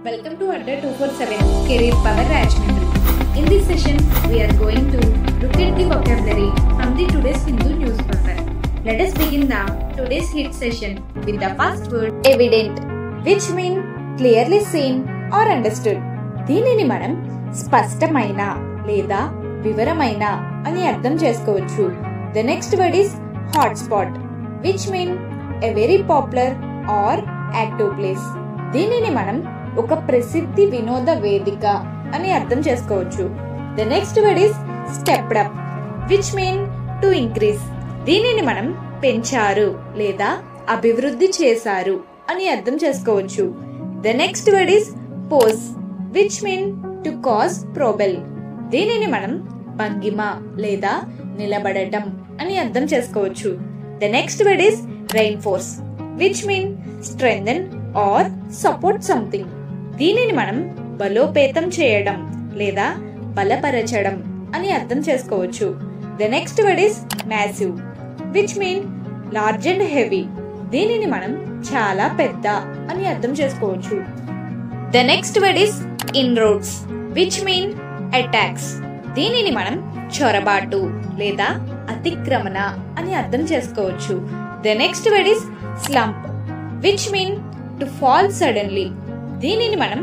Welcome to Adda 247 Career Power Rajmundry. In this session, we are going to look at the vocabulary from the today's Hindu newspaper. Let us begin the today's hit session with the first word evident, which means clearly seen or understood. దీనిని మనం స్పష్టమైన లేదా వివరమైన అని అర్థం చేసుకోవచ్చు. The next word is hotspot, which means a very popular or active place. దీనిని మనం ఒక ప్రసిద్ధి వినోద వేదిక అని అర్థం చేసుకోవచ్చు. The next word is stepped up, which means to increase. దీనిని మనం పెంచారు లేదా అభివృద్ధి చేశారు అని అర్థం చేసుకోవచ్చు. The next word is pose, which means to cause trouble. దీనిని మనం భంగిమ లేదా నిలబడటం అని అర్థం చేసుకోవచ్చు. The next word is reinforce, which means strengthen or support something. దీనిని మనం బలోపేతం చేయడం లేదా బలపరచడం అని అర్థం చేసుకోవచ్చు. The next word is massive, which means large and heavy. దీనిని మనం చాలా పెద్ద అని అర్థం చేసుకోవచ్చు. The next word is inroads, which means attacks. దీనిని మనం చొరబాటు లేదా అతిక్రమణ అని అర్థం చేసుకోవచ్చు. The next word is slump, which means to fall suddenly. దీనిని మనం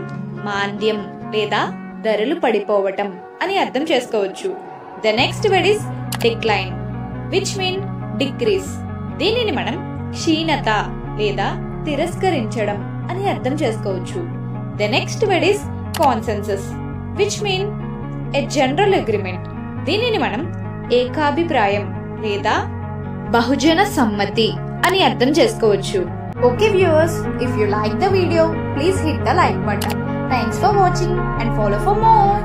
మాంద్యం లేదా ధరలు పడిపోవటం అని అర్థం చేసుకోవచ్చు. The next word is decline, which means decrease. దీనిని మనం క్షీణత లేదా తిరస్కరించడం అని అర్థం చేసుకోవచ్చు. The next word is consensus, which means a general agreement. దీనిని మనం ఏకాభిప్రాయం లేదా బహుజన సమ్మతి అని అర్థం చేసుకోవచ్చు. Okay viewers, if you like the video, please hit the like button. Thanks for watching and follow for more.